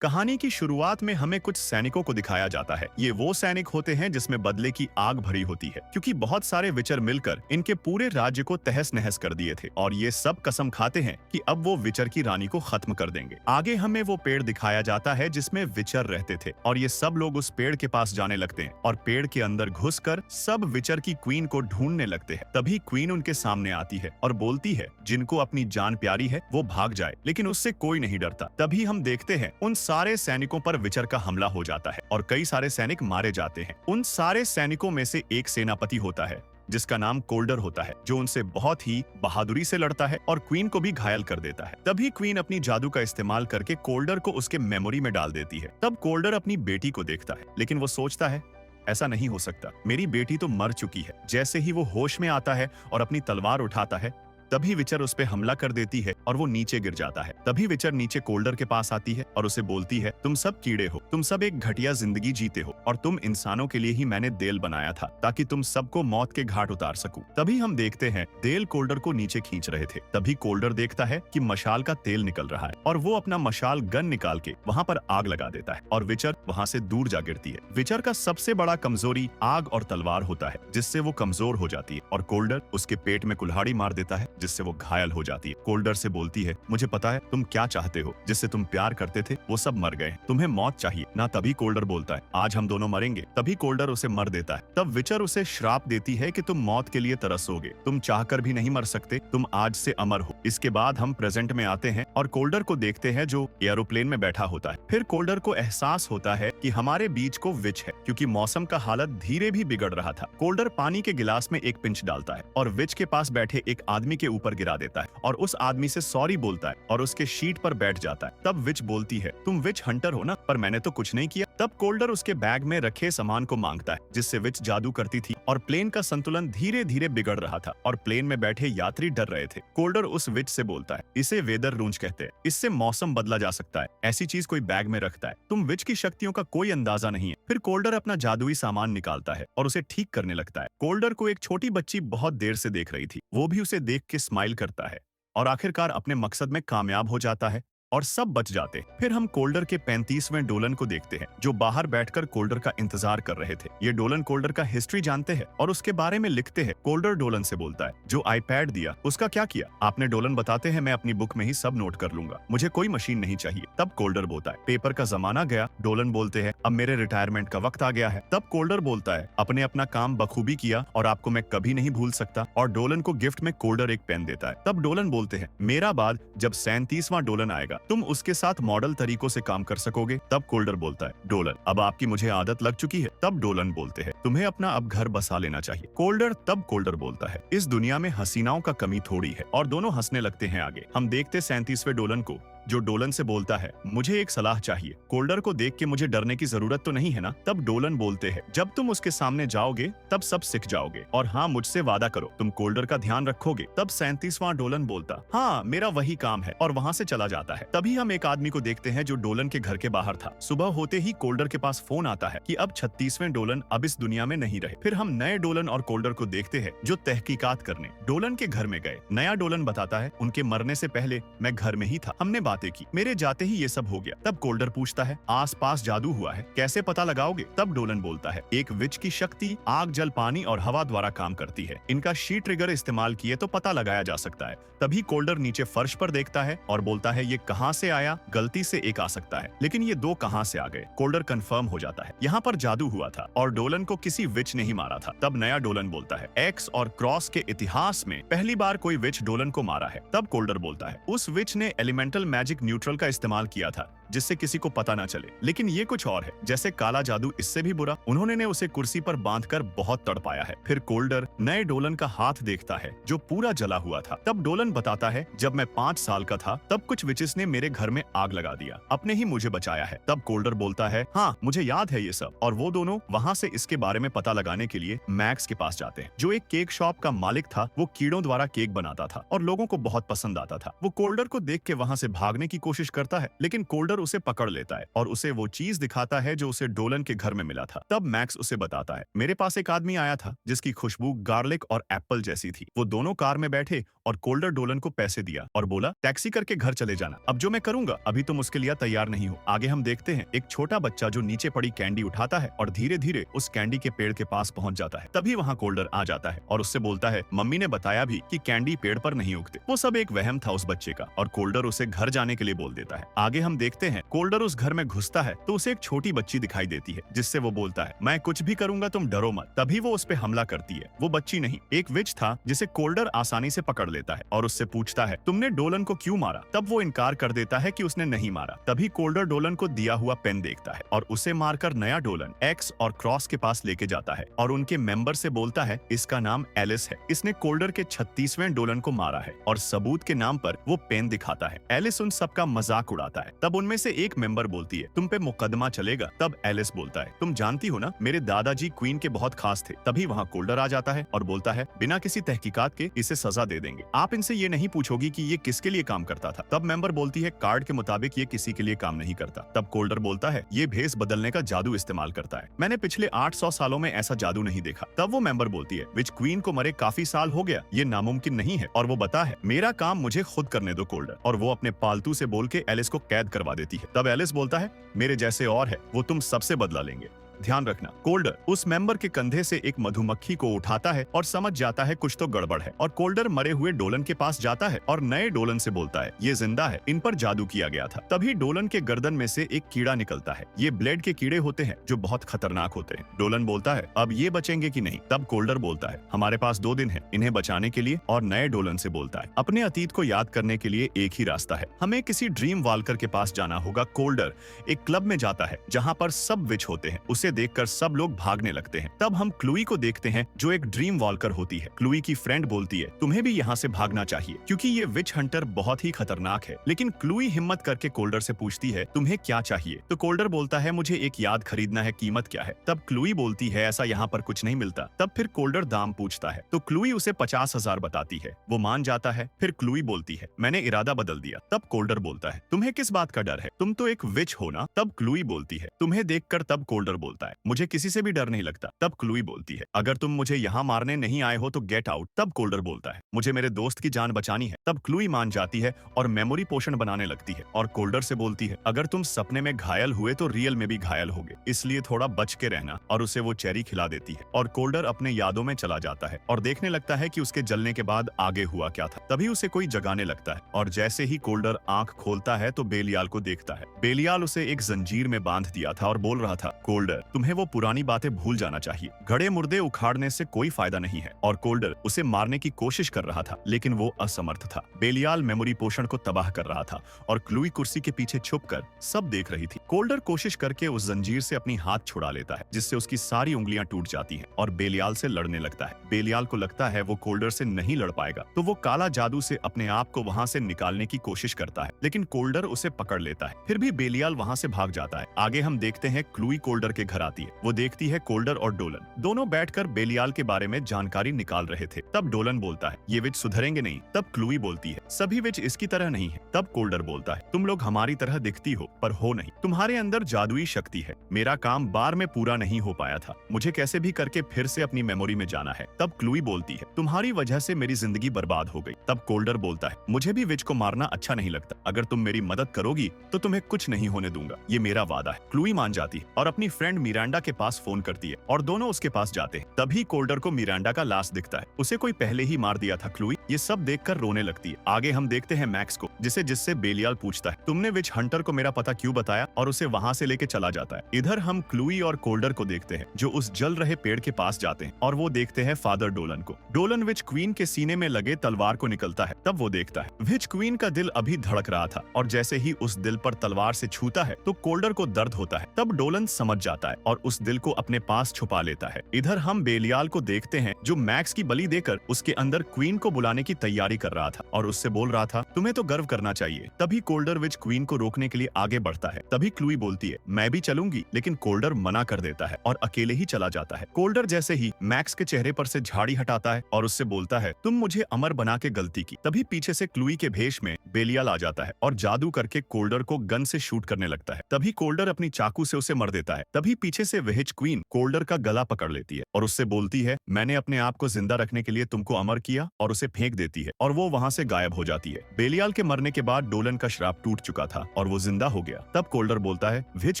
कहानी की शुरुआत में हमें कुछ सैनिकों को दिखाया जाता है। ये वो सैनिक होते हैं जिसमें बदले की आग भरी होती है, क्योंकि बहुत सारे विचर मिलकर इनके पूरे राज्य को तहस नहस कर दिए थे और ये सब कसम खाते हैं कि अब वो विचर की रानी को खत्म कर देंगे। आगे हमें वो पेड़ दिखाया जाता है जिसमें विचर रहते थे और ये सब लोग उस पेड़ के पास जाने लगते हैं और पेड़ के अंदर घुसकर सब विचर की क्वीन को ढूंढने लगते हैं। तभी क्वीन उनके सामने आती है और बोलती है जिनको अपनी जान प्यारी है वो भाग जाए, लेकिन उससे कोई नहीं डरता। तभी हम देखते हैं उन सारे सैनिकों पर विचर का हमला हो जाता है और कई सारे सैनिक मारे जाते हैं। उन सारे सैनिकों में से एक सेनापति होता है जिसका नाम कोल्डर होता है, जो उनसे बहुत ही बहादुरी से लड़ता है और क्वीन को भी घायल कर देता है। तभी क्वीन अपनी जादू का इस्तेमाल करके कोल्डर को उसके मेमोरी में डाल देती है। तब कोल्डर अपनी बेटी को देखता है, लेकिन वो सोचता है ऐसा नहीं हो सकता, मेरी बेटी तो मर चुकी है। जैसे ही वो होश में आता है और अपनी तलवार उठाता है, तभी विचर उस पे हमला कर देती है और वो नीचे गिर जाता है। तभी विचर नीचे कोल्डर के पास आती है और उसे बोलती है, तुम सब कीड़े हो, तुम सब एक घटिया जिंदगी जीते हो और तुम इंसानों के लिए ही मैंने देल बनाया था ताकि तुम सबको मौत के घाट उतार सकूं। तभी हम देखते हैं देल कोल्डर को नीचे खींच रहे थे। तभी कोल्डर देखता है कि मशाल का तेल निकल रहा है और वो अपना मशाल गन निकाल के वहाँ पर आग लगा देता है और विचर वहाँ से दूर जा गिरती है। विचर का सबसे बड़ा कमजोरी आग और तलवार होता है, जिससे वो कमजोर हो जाती है और कोल्डर उसके पेट में कुल्हाड़ी मार देता है, जिससे वो घायल हो जाती है। कोल्डर से बोलती है, मुझे पता है तुम क्या चाहते हो, जिससे तुम प्यार करते थे वो सब मर गए, तुम्हें मौत चाहिए ना। तभी कोल्डर बोलता है, आज हम दोनों मरेंगे। तभी कोल्डर उसे मर देता है। तब विचर उसे श्राप देती है कि तुम मौत के लिए तरसोगे, तुम चाहकर भी नहीं मर सकते, तुम आज से अमर हो। इसके बाद हम प्रेजेंट में आते हैं और कोल्डर को देखते हैं जो एरोप्लेन में बैठा होता है। फिर कोल्डर को एहसास होता है कि हमारे बीच को विच है, क्योंकि मौसम का हालत धीरे भी बिगड़ रहा था। कोल्डर पानी के गिलास में एक पिंच डालता है और विच के पास बैठे एक आदमी के ऊपर गिरा देता है और उस आदमी से सॉरी बोलता है और उसके शीट पर बैठ जाता है। तब विच बोलती है, तुम विच हंटर हो ना, पर मैंने तो कुछ नहीं किया। तब कोल्डर उसके बैग में रखे सामान को मांगता है जिससे विच जादू करती थी और प्लेन का संतुलन धीरे धीरे बिगड़ रहा था और प्लेन में बैठे यात्री डर रहे थे। कोल्डर उस विच से बोलता है, इसे वेदर रूंज कहते हैं, इससे मौसम बदला जा सकता है, ऐसी चीज कोई बैग में रखता है, तुम विच की शक्तियों का कोई अंदाजा नहीं है। फिर कोल्डर अपना जादुई सामान निकालता है और उसे ठीक करने लगता है। कोल्डर को एक छोटी बच्ची बहुत देर से देख रही थी, वो भी उसे देख के स्माइल करता है और आखिरकार अपने मकसद में कामयाब हो जाता है और सब बच जाते हैं। फिर हम कोल्डर के 35वें डोलन को देखते हैं जो बाहर बैठकर कोल्डर का इंतजार कर रहे थे। ये डोलन कोल्डर का हिस्ट्री जानते हैं और उसके बारे में लिखते हैं। कोल्डर डोलन से बोलता है, जो आईपैड दिया उसका क्या किया आपने? डोलन बताते हैं, मैं अपनी बुक में ही सब नोट कर लूंगा, मुझे कोई मशीन नहीं चाहिए। तब कोल्डर बोलता है, पेपर का जमाना गया। डोलन बोलते हैं, अब मेरे रिटायरमेंट का वक्त आ गया है। तब कोल्डर बोलता है, अपने अपना काम बखूबी किया और आपको मैं कभी नहीं भूल सकता, और डोलन को गिफ्ट में कोल्डर एक पेन देता है। तब डोलन बोलते हैं, मेरा बाद जब 37वां डोलन आएगा तुम उसके साथ मॉडल तरीकों से काम कर सकोगे। तब कोल्डर बोलता है, डोलन अब आपकी मुझे आदत लग चुकी है। तब डोलन बोलते हैं, तुम्हें अपना अब घर बसा लेना चाहिए। तब कोल्डर बोलता है, इस दुनिया में हसीनाओं का कमी थोड़ी है, और दोनों हंसने लगते हैं। आगे हम देखते 37वें डोलन को, जो डोलन से बोलता है, मुझे एक सलाह चाहिए। कोल्डर को देख के मुझे डरने की जरूरत तो नहीं है ना? तब डोलन बोलते हैं, जब तुम उसके सामने जाओगे तब सब सीख जाओगे, और हाँ मुझसे वादा करो तुम कोल्डर का ध्यान रखोगे। तब 37वां डोलन बोलता, हाँ मेरा वही काम है, और वहाँ से चला जाता है। तभी हम एक आदमी को देखते हैं जो डोलन के घर के बाहर था। सुबह होते ही कोल्डर के पास फोन आता है कि अब 36वें डोलन अब इस दुनिया में नहीं रहे। फिर हम नए डोलन और कोल्डर को देखते हैं जो तहकीकात करने डोलन के घर में गए। नया डोलन बताता है, उनके मरने से पहले मैं घर में ही था, हमने बातें की, मेरे जाते ही ये सब हो गया। तब कोल्डर पूछता है, आस पास जादू हुआ है, कैसे पता लगाओगे? तब डोलन बोलता है, एक विच की शक्ति आग जल पानी और हवा द्वारा काम करती है, इनका शी ट्रिगर इस्तेमाल किए तो पता लगाया जा सकता है। तभी कोल्डर नीचे फर्श पर देखता है और बोलता है, ये कहाँ से आया? गलती से एक आ सकता है, लेकिन ये दो कहाँ से आ गए? कोल्डर कंफर्म हो जाता है, यहाँ पर जादू हुआ था और डोलन को किसी विच ने ही मारा था। तब नया डोलन बोलता है, एक्स और क्रॉस के इतिहास में पहली बार कोई विच डोलन को मारा है। तब कोल्डर बोलता है, उस विच ने एलिमेंटल मैजिक न्यूट्रल का इस्तेमाल किया था जिससे किसी को पता ना चले, लेकिन ये कुछ और है, जैसे काला जादू, इससे भी बुरा। उन्होंने ने उसे कुर्सी पर बांधकर बहुत तड़पाया है। फिर कोल्डर नए डोलन का हाथ देखता है जो पूरा जला हुआ था। तब डोलन बताता है, जब मैं 5 साल का था तब कुछ विचेस ने मेरे घर में आग लगा दिया, अपने ही मुझे बचाया है। तब कोल्डर बोलता है, हाँ मुझे याद है ये सब, और वो दोनों वहाँ से इसके बारे में पता लगाने के लिए मैक्स के पास जाते हैं, जो एक केक शॉप का मालिक था। वो कीड़ों द्वारा केक बनाता था और लोगों को बहुत पसंद आता था। वो कोल्डर को देख के वहाँ से भागने की कोशिश करता है, लेकिन कोल्डर कोल्डर उसे पकड़ लेता है और उसे वो चीज दिखाता है जो उसे डोलन के घर में मिला था। तब मैक्स उसे बताता है, मेरे पास एक आदमी आया था जिसकी खुशबू गार्लिक और एप्पल जैसी थी। वो दोनों कार में बैठे और कोल्डर डोलन को पैसे दिया और बोला टैक्सी करके घर चले जाना। अब जो मैं करूंगा अभी तुम उसके लिए तैयार नहीं हो। आगे हम देखते हैं एक छोटा बच्चा जो नीचे पड़ी कैंडी उठाता है और धीरे धीरे उस कैंडी के पेड़ के पास पहुंच जाता है। तभी वहाँ कोल्डर आ जाता है और उससे बोलता है, मम्मी ने बताया भी कि कैंडी पेड़ पर नहीं उगते। वो सब एक वहम था उस बच्चे का और कोल्डर उसे घर जाने के लिए बोल देता है। आगे हम देखते हैं कोल्डर उस घर में घुसता है तो उसे एक छोटी बच्ची दिखाई देती है जिससे वो बोलता है, मैं कुछ भी करूंगा तुम डरो मत। तभी वो उस पे हमला करती है। वो बच्ची नहीं, एक विच था जिसे कोल्डर आसानी से पकड़ लेता है और उससे पूछता है, तुमने डोलन को क्यों मारा? तब वो इनकार कर देता है कि उसने नहीं मारा। तभी कोल्डर डोलन को दिया हुआ पेन देखता है और उसे मारकर नया डोलन एक्स और क्रॉस के पास लेके जाता है और उनके मेंबर से बोलता है, इसका नाम एलिस है, इसने कोल्डर के 36वें डोलन को मारा है और सबूत के नाम पर वो पेन दिखाता है। एलिस उन सबका मजाक उड़ाता है। तब उनमें से एक मेंबर बोलती है, तुम पे मुकदमा चलेगा। तब एलिस बोलता है, तुम जानती हो ना मेरे दादाजी क्वीन के बहुत खास थे। तभी वहाँ कोल्डर आ जाता है और बोलता है, बिना किसी तहकीकात के इसे सजा दे देंगे। आप इनसे ये नहीं पूछोगी कि ये किसके लिए काम करता था। तब मेंबर बोलती है, कार्ड के मुताबिक ये किसी के लिए काम नहीं करता। तब कोल्डर बोलता है, ये भेस बदलने का जादू इस्तेमाल करता है, मैंने पिछले 800 सालों में ऐसा जादू नहीं देखा। तब वो मेंबर बोलती है, विच क्वीन को मरे काफी साल हो गया, ये नामुमकिन नहीं है। और वो बता है, मेरा काम मुझे खुद करने दो कोल्डर। और वो अपने पालतू से बोल के एलिस को कैद करवा देती है। तब एलिस बोलता है, मेरे जैसे और है, वो तुम सबसे बदला लेंगे। ध्यान रखना, कोल्डर उस मेंबर के कंधे से एक मधुमक्खी को उठाता है और समझ जाता है कुछ तो गड़बड़ है। और कोल्डर मरे हुए डोलन के पास जाता है और नए डोलन से बोलता है, ये जिंदा है, इन पर जादू किया गया था। तभी डोलन के गर्दन में से एक कीड़ा निकलता है। ये ब्लेड के कीड़े होते हैं जो बहुत खतरनाक होते हैं। डोलन बोलता है, अब ये बचेंगे कि नहीं? तब कोल्डर बोलता है, हमारे पास 2 दिन है इन्हें बचाने के लिए। और नए डोलन से बोलता है, अपने अतीत को याद करने के लिए एक ही रास्ता है, हमें किसी ड्रीम वाल्कर के पास जाना होगा। कोल्डर एक क्लब में जाता है जहाँ पर सब विच होते हैं। उसे देखकर सब लोग भागने लगते हैं। तब हम क्लूई को देखते हैं जो एक ड्रीम वॉल्कर होती है। क्लूई की फ्रेंड बोलती है, तुम्हें भी यहाँ से भागना चाहिए क्योंकि ये विच हंटर बहुत ही खतरनाक है। लेकिन क्लूई हिम्मत करके कोल्डर से पूछती है, तुम्हें क्या चाहिए? तो कोल्डर बोलता है, मुझे एक याद खरीदना है, कीमत क्या है? तब क्लूई बोलती है, ऐसा यहाँ पर कुछ नहीं मिलता। तब फिर कोल्डर दाम पूछता है तो क्लूई उसे 50,000 बताती है। वो मान जाता है। फिर क्लूई बोलती है, मैंने इरादा बदल दिया। तब कोल्डर बोलता है, तुम्हें किस बात का डर है? तुम तो एक विच हो ना? तब क्लूई बोलती है, तुम्हें देखकर। तब कोल्डर बोलता है, मुझे किसी से भी डर नहीं लगता। तब क्लूई बोलती है, अगर तुम मुझे यहाँ मारने नहीं आए हो तो गेट आउट। तब कोल्डर बोलता है, मुझे मेरे दोस्त की जान बचानी है। तब क्लूई मान जाती है और मेमोरी पोशन बनाने लगती है और कोल्डर से बोलती है, अगर तुम सपने में घायल हुए तो रियल में भी घायल होगे, इसलिए थोड़ा बच के रहना। और उसे वो चेरी खिला देती है और कोल्डर अपने यादों में चला जाता है और देखने लगता है कि उसके जलने के बाद आगे हुआ क्या था। तभी उसे कोई जगाने लगता है और जैसे ही कोल्डर आंख खोलता है तो बेलियाल को देखता है। बेलियाल उसे एक जंजीर में बांध दिया था और बोल रहा था, कोल्डर तुम्हें वो पुरानी बातें भूल जाना चाहिए, गड़े मुर्दे उखाड़ने से कोई फायदा नहीं है। और कोल्डर उसे मारने की कोशिश कर रहा था लेकिन वो असमर्थ था। बेलियाल मेमोरी पोषण को तबाह कर रहा था और क्लूई कुर्सी के पीछे छुपकर सब देख रही थी। कोल्डर कोशिश करके उस जंजीर से अपनी हाथ छुड़ा लेता है जिससे उसकी सारी उंगलियां टूट जाती हैं और बेलियाल से लड़ने लगता है। बेलियाल को लगता है वो कोल्डर से नहीं लड़ पाएगा तो वो काला जादू से अपने आप को वहां से निकालने की कोशिश करता है लेकिन कोल्डर उसे पकड़ लेता है। फिर भी बेलियाल वहां से भाग जाता है। आगे हम देखते हैं क्लूई कोल्डर के घर आती है। वो देखती है कोल्डर और डोलन दोनों बैठकर बेलियाल के बारे में जानकारी निकाल रहे थे। तब डोलन बोलता है, ये विच सुधरेंगे नहीं। तब क्लूई बोलती है, सभी विच इसकी तरह नहीं है। तब कोल्डर बोलता है, तुम लोग हमारी तरह दिखती हो पर हो नहीं, तुम्हारे अंदर जादुई शक्ति है। मेरा काम बार में पूरा नहीं हो पाया था, मुझे कैसे भी करके फिर से अपनी मेमोरी में जाना है। तब क्लूई बोलती है, तुम्हारी वजह से मेरी जिंदगी बर्बाद हो गई। तब कोल्डर बोलता है, मुझे भी विच को मारना अच्छा नहीं लगता, अगर तुम मेरी मदद करोगी तो तुम्हें कुछ नहीं होने दूंगा, ये मेरा वादा है। क्लूई मान जाती है और अपनी फ्रेंड मिरांडा के पास फोन करती है और दोनों उसके पास जाते हैं। तभी कोल्डर को मिरांडा का लाश दिखता है, उसे कोई पहले ही मार दिया था। क्लूई ये सब देखकर रोने लगती है। आगे हम देखते हैं मैक्स को जिससे बेलियाल पूछता है, तुमने विच हंटर को मेरा पता क्यों बताया, और उसे वहां से लेके चला जाता है। इधर हम क्लूई और कोल्डर को देखते हैं जो उस जल रहे पेड़ के पास जाते हैं और वो देखते हैं फादर डोलन को। डोलन विच क्वीन के सीने में लगे तलवार को निकलता है। तब वो देखता है विच क्वीन का दिल अभी धड़क रहा था और जैसे ही उस दिल पर तलवार से छूता है तो कोल्डर को दर्द होता है। तब डोलन समझ जाता है और उस दिल को अपने पास छुपा लेता है। इधर हम बेलियाल को देखते हैं जो मैक्स की बलि देकर उसके अंदर क्वीन को बुलाने जाने की तैयारी कर रहा था और उससे बोल रहा था तुम्हें तो गर्व करना चाहिए। तभी कोल्डर विच क्वीन को रोकने के लिए आगे बढ़ता है। तभी क्लूई बोलती है मैं भी चलूंगी, लेकिन कोल्डर मना कर देता है और अकेले ही चला जाता है। कोल्डर जैसे ही मैक्स के चेहरे पर से झाड़ी हटाता है और उससे बोलता है तुम मुझे अमर बना के गलती की। तभी पीछे से क्लूई के भेष में बेलियाल आ जाता है और जादू करके कोल्डर को गन से शूट करने लगता है। तभी कोल्डर अपनी चाकू से उसे मर देता है। तभी पीछे से विच क्वीन कोल्डर का गला पकड़ लेती है और उससे बोलती है मैंने अपने आप को जिंदा रखने के लिए तुमको अमर किया, और उसे फेंक देती है और वो वहां से गायब हो जाती है। बेलियाल के मरने के बाद डोलन का श्राप टूट चुका था और वो जिंदा हो गया। तब कोल्डर बोलता है विच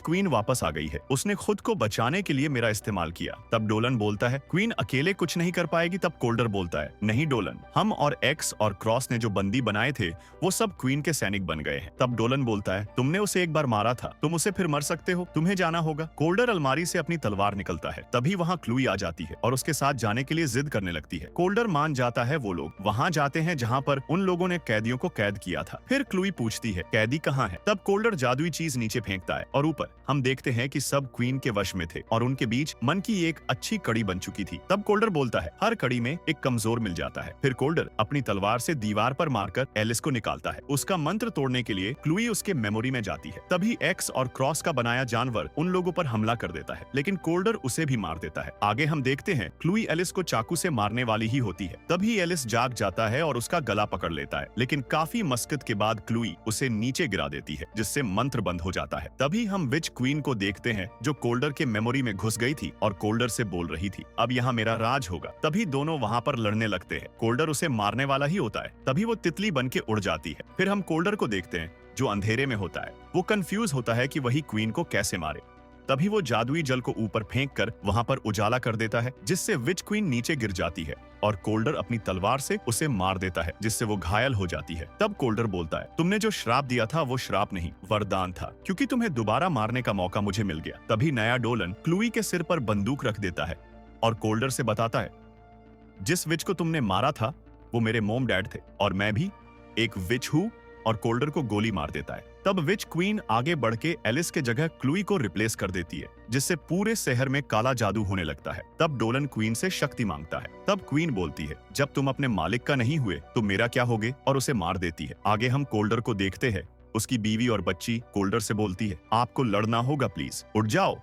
क्वीन वापस आ गई है, उसने खुद को बचाने के लिए मेरा इस्तेमाल किया। तब डोलन बोलता है क्वीन अकेले कुछ नहीं कर पाएगी। तब कोल्डर बोलता है नहीं डोलन, हम और एक्स और क्रॉस ने जो बंदी बनाए थे वो सब क्वीन के सैनिक बन गए हैं। तब डोलन बोलता है तुमने उसे एक बार मारा था, तुम उसे फिर मर सकते हो, तुम्हें जाना होगा। कोल्डर अलमारी से अपनी तलवार निकलता है। तभी वहाँ क्लूई आ जाती है और उसके साथ जाने के लिए जिद करने लगती है। कोल्डर मान जाता है। वो लोग वहाँ जाते हैं जहाँ पर उन लोगों ने कैदियों को कैद किया था। फिर क्लूई पूछती है कैदी कहाँ है। तब कोल्डर जादुई चीज नीचे फेंकता है और ऊपर हम देखते हैं कि सब क्वीन के वश में थे और उनके बीच मन की एक अच्छी कड़ी बन चुकी थी। तब कोल्डर बोलता है हर कड़ी में एक कमजोर मिल जाता है। फिर कोल्डर अपनी तलवार से दीवार पर मारकर एलिस को निकालता है। उसका मंत्र तोड़ने के लिए क्लूई उसके मेमोरी में जाती है। तभी एक्स और क्रॉस का बनाया जानवर उन लोगों पर हमला कर देता है, लेकिन कोल्डर उसे भी मार देता है। आगे हम देखते हैं क्लूई एलिस को चाकू से मारने वाली ही होती है। तभी एलिस जाग जाता है और उसका गला पकड़ लेता है, लेकिन काफी मशक्कत के बाद क्लूई उसे नीचे गिरा देती है, जिससे मंत्र बंद हो जाता है। तभी हम विच क्वीन को देखते हैं जो कोल्डर के मेमोरी में घुस गई थी और कोल्डर से बोल रही थी अब यहाँ मेरा राज होगा। तभी दोनों वहाँ पर लड़ने लगते हैं। कोल्डर उसे मारने वाला ही होता है। तभी वो तितली बन के उड़ जाती है। फिर हम कोल्डर को देखते हैं जो अंधेरे में होता है। वो कंफ्यूज होता है कि वही क्वीन को कैसे मारे। तभी वो जादुई जल को ऊपर फेंक कर वहाँ पर उजाला कर देता है, जिससे विच क्वीन नीचे गिर जाती है और कोल्डर अपनी तलवार से उसे मार देता है, जिससे वो घायल हो जाती है। तब कोल्डर बोलता है तुमने जो श्राप दिया था वो श्राप नहीं वरदान था, क्योंकि तुम्हें दोबारा मारने का मौका मुझे मिल गया। तभी नया डोलन क्लूई के सिर पर बंदूक रख देता है और कोल्डर से बताता है जिस विच को तुमने मारा था वो मेरे मोम डैड थे और मैं भी एक विच हूँ, और कोल्डर को गोली मार देता है। तब विच क्वीन आगे बढ़ के एलिस के जगह क्लूई को रिप्लेस कर देती है, जिससे पूरे शहर में काला जादू होने लगता है। तब डोलन क्वीन से शक्ति मांगता है। तब क्वीन बोलती है जब तुम अपने मालिक का नहीं हुए तो मेरा क्या होगे, और उसे मार देती है। आगे हम कोल्डर को देखते हैं। उसकी बीवी और बच्ची कोल्डर से बोलती है आपको लड़ना होगा, प्लीज उठ जाओ।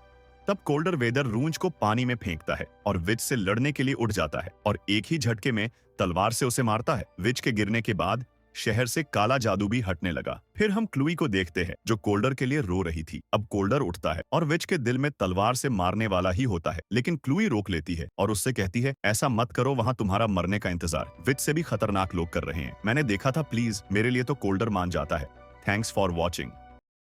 तब कोल्डर वेदर रूंज को पानी में फेंकता है और विच से लड़ने के लिए उठ जाता है और एक ही झटके में तलवार से उसे मारता है। विच के गिरने के बाद शहर से काला जादू भी हटने लगा। फिर हम क्लूई को देखते हैं जो कोल्डर के लिए रो रही थी। अब कोल्डर उठता है और विच के दिल में तलवार से मारने वाला ही होता है, लेकिन क्लूई रोक लेती है और उससे कहती है ऐसा मत करो, वहाँ तुम्हारा मरने का इंतजार विच से भी खतरनाक लोग कर रहे हैं। मैंने देखा था, प्लीज मेरे लिए। तो कोल्डर मान जाता है। Thanks for watching.